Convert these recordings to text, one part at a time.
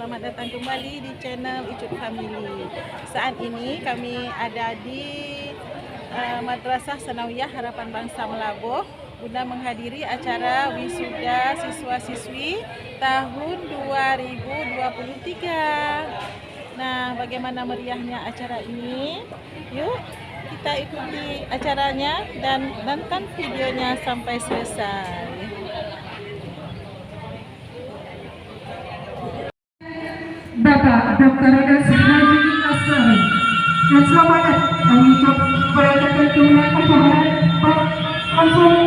selamat datang kembali di channel Icut Family. Saat ini kami ada di Madrasah Sanawiyah Harapan Bangsa Melabuh guna menghadiri acara wisuda siswa-siswi tahun 2023. Nah, bagaimana meriahnya acara ini? Yuk kita ikuti acaranya dan nonton videonya sampai selesai. Bapak Dr. Haji Asari dan selamat kami perhatikan dengan acara langsung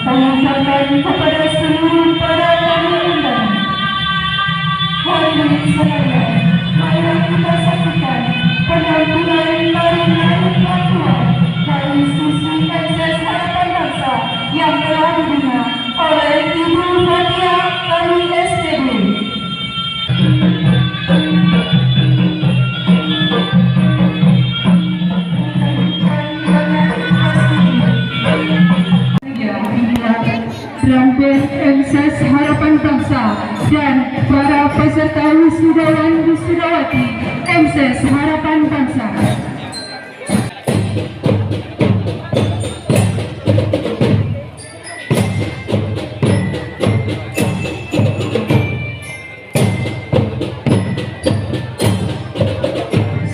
tangan kepada seluruh para tamu undangan. Hadirin sekalian, mari kita saksikan penampilan tari-tari Papua dari sisi SS Harapan Bangsa yang telah dibina oleh Ibu Fatia dari STB. Drum Band MSS Harapan Bangsa dan para peserta wisudawan wisudawati MSS Harapan Bangsa.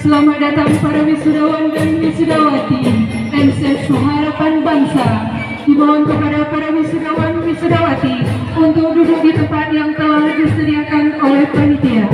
Selamat datang para wisudawan dan wisudawati MSS Harapan Bangsa. Dimohon kepada para wisudawan wisudawati untuk duduk di tempat yang telah disediakan oleh panitia.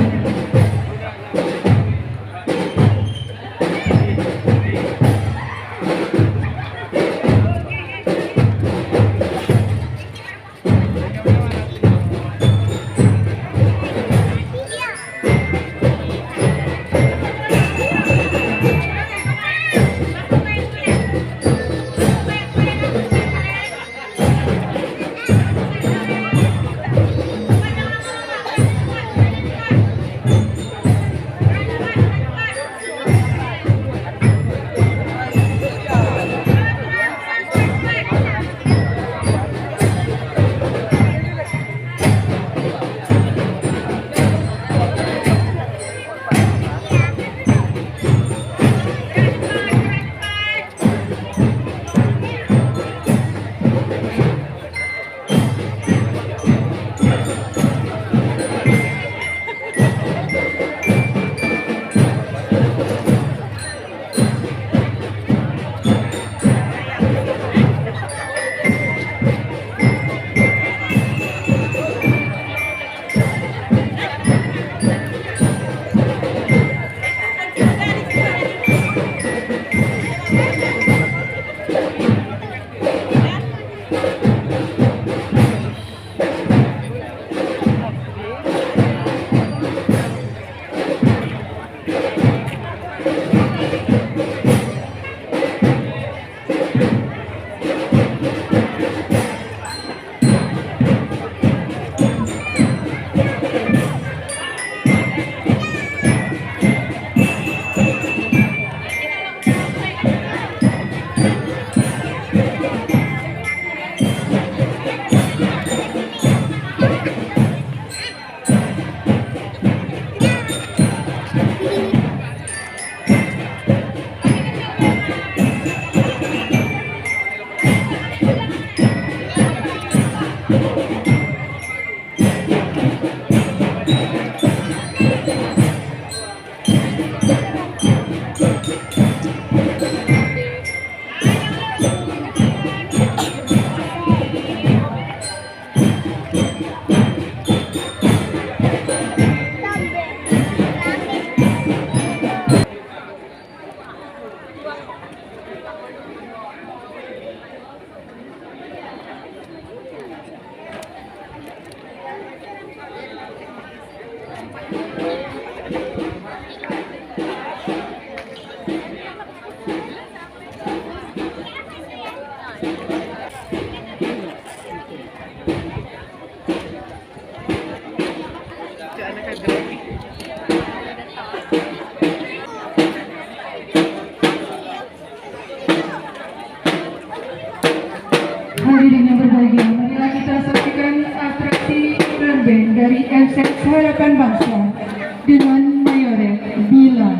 dengan Mayorek Bilal.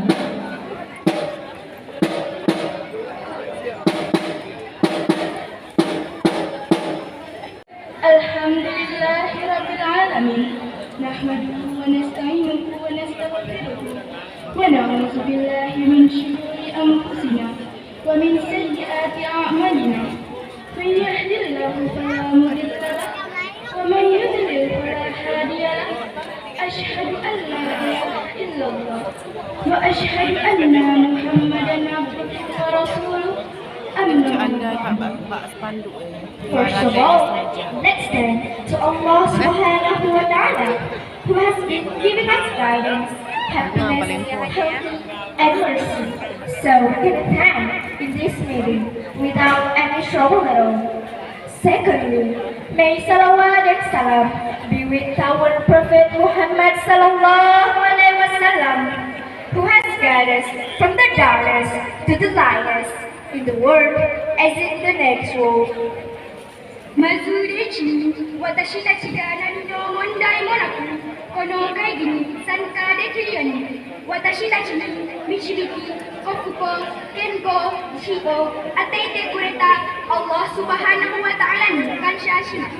Alhamdulillahirrabbilalamin. Nahmaduhu wa nasta'inuhu wa nastaghfiruh. Wa na'udzu billahi min shururi anfusina wa min sayyiati a'malina. Man yahdihillahu fala mudilla lahu wa man yudlil fala hadiya lahu. Asyhadu an la ilaha illallah wa asyhadu anna Muhammadan abduhu wa rasuluh. First of all, let's thank to Allah Subhanahu wa Ta'ala, who has been giving us guidance, happiness, health, and mercy, so we can attend in this meeting without any trouble at all. Secondly, may salawat and salam be with our Prophet Muhammad Sallallahu Alaihi Wasallam, who has guided us from the darkness to the lightness in the world as in the next world. まずれちに私たちが何の問題もなくこの会議に参加できるように私たちに導きご福幸健康死を与えてくれたアッラースバハナフワタアラに感謝します。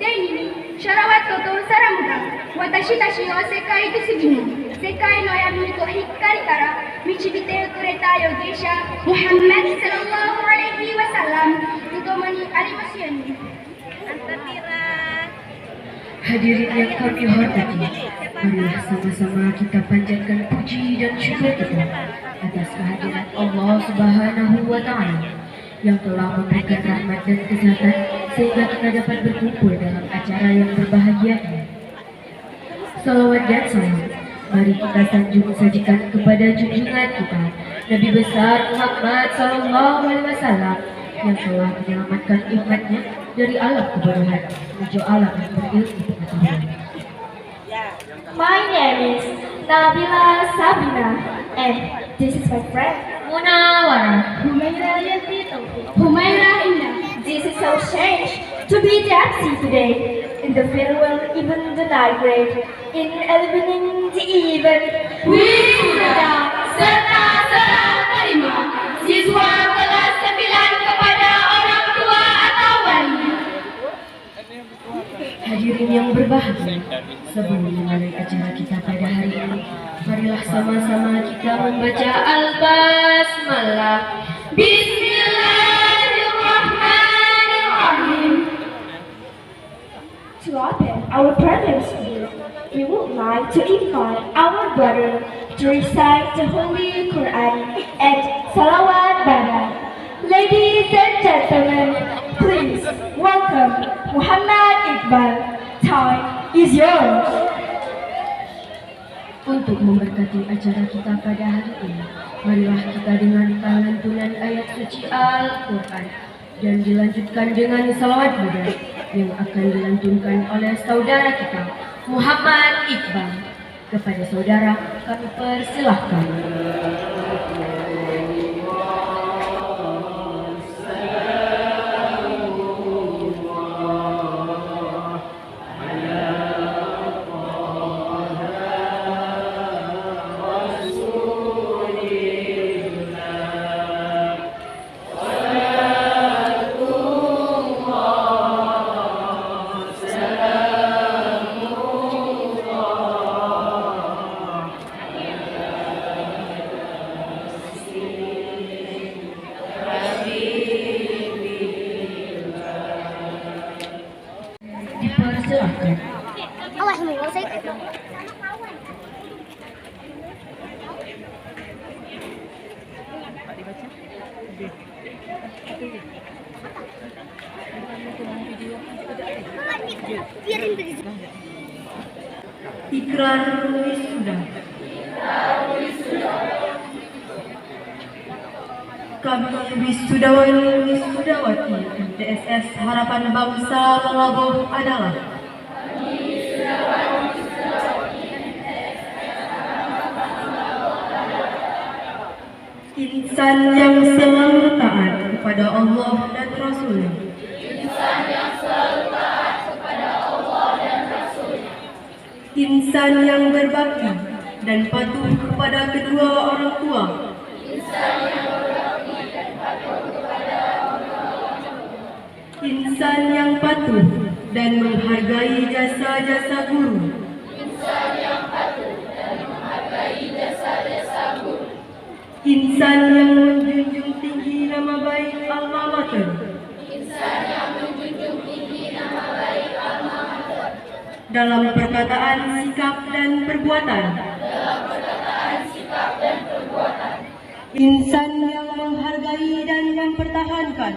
第2にシャラワットとサラムが私たちを世界で過ぎに世界の闇と光から導いてくれた預言者ムハンマドサララーアレイヒワサラムと共にありますように。 Hadirin yang kami hormati, marilah sama-sama kita panjatkan puji dan syukur kita atas kehadiran Allah Subhanahu wa Ta'ala yang telah memberikan rahmat dan kesehatan sehingga kita dapat berkumpul dalam acara yang berbahagia ini. Salawat dan salam mari kita sanjung sajikan kepada junjungan kita Nabi besar Muhammad Sallallahu Alaihi Wasallam yang telah menyelamatkan umatnya dari alam kebodohan menuju alam yang berilmu pengetahuan. My name is Nabila Sabina and this is my friend Munawara. Humaira Yanti Humaira Indah. This is so strange to be the MC today in the farewell even the night grade in elevating the event. Wisuda serta salam terima siswa kelas 9 kepada orang tua atau wali. Hadirin yang berbahagia, sebelum memulai acara kita pada hari ini, marilah sama-sama kita membaca Al-Basmalah. Bismillahirrahmanirrahim. To open our program today, we would like to invite our brother to recite the Holy Quran and Salawat Barak. Ladies and gentlemen, please welcome Muhammad Iqbal. Time is yours. Untuk memberkati acara kita pada hari ini, marilah kita dengarkan lantunan ayat suci Al-Quran dan dilanjutkan dengan salawat Buddha yang akan dilantunkan oleh saudara kita Muhammad Iqbal. Kepada saudara kami persilahkan. Dipersilahkan. Ikrar wisuda. Kami wisudawan wisudawati MTSS Harapan Bangsa Melabuh adalah insan yang selalu taat kepada Allah dan Rasul-Nya. Insan yang berbakti dan patuh kepada kedua orang tua. Insan yang patuh dan menghargai jasa-jasa guru. Insan yang menjunjung tinggi nama baik alma mater. Dalam perkataan, sikap, dan perbuatan. Insan yang menghargai dan mempertahankan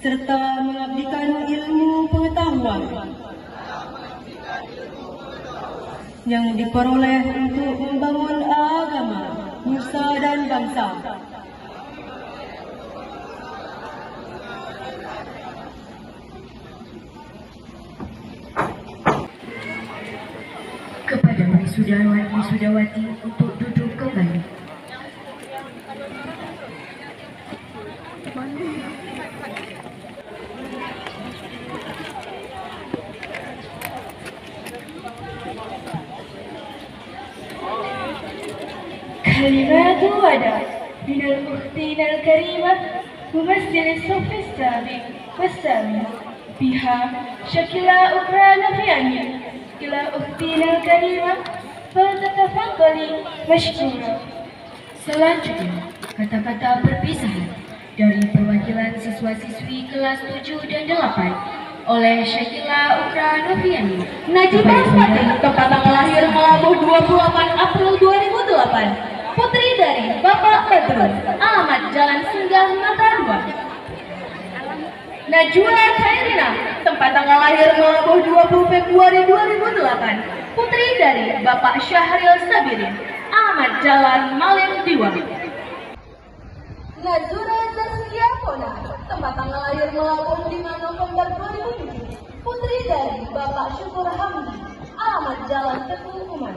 serta mengabdikan ilmu pengetahuan yang diperoleh untuk membangun agama, nusa dan bangsa. Kepada wisudawan wisudawati untuk duduk kembali. كلمات الوداع من الأختين الكريمة ممثل الصف السابع والثامن بها شكلا أخرى في إلى أختنا الكريمة فلتتفضلي مشكورة. Selanjutnya, kata-kata perpisahan dari perwakilan siswa-siswi kelas 7 dan 8 oleh Syakila Ukra Noviani. Najibah Fatih, tempat tanggal lahir Melabuh 28 April 2008. Putri dari Bapak Badrun, alamat Jalan Singgah Mata 2. Najwa Khairina, tempat tanggal lahir Melabuh 20 Februari 2008. Putri dari Bapak Syahril Sabirin, alamat Jalan Malim Diwa. Nazura Zaskia Pona, tempat tanggal lahir Melabuh 5 November 2007. Putri dari Bapak Syukur Hamdi, alamat Jalan Teguh Umar.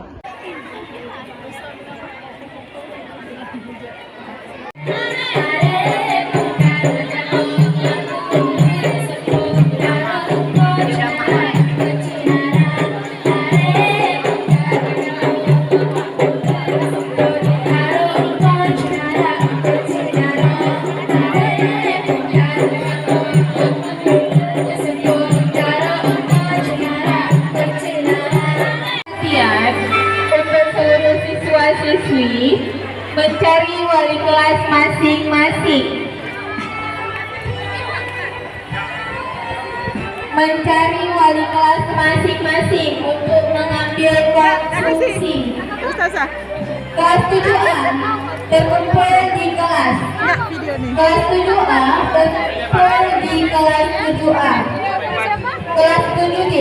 Untuk seluruh siswa-siswi mencari wali kelas masing-masing. Mencari wali kelas masing-masing untuk mengambil konstruksi. Kelas 7A terkumpul di kelas. Kelas 7A terkumpul di kelas 7A. Kelas 7D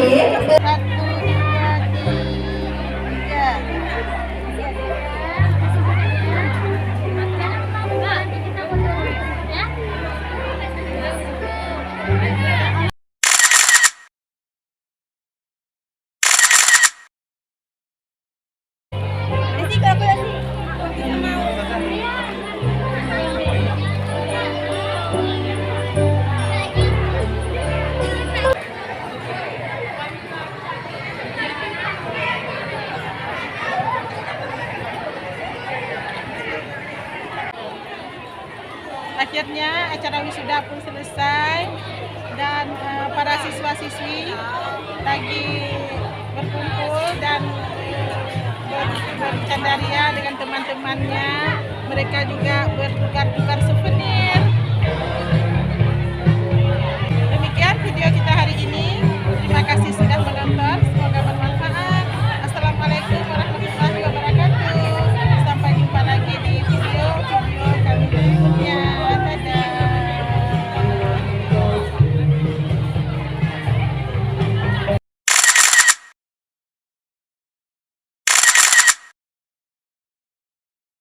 Akhirnya acara wisuda pun selesai dan para siswa-siswi lagi berkumpul dan bercandaria dengan teman-temannya. Mereka juga bertukar-tukar souvenir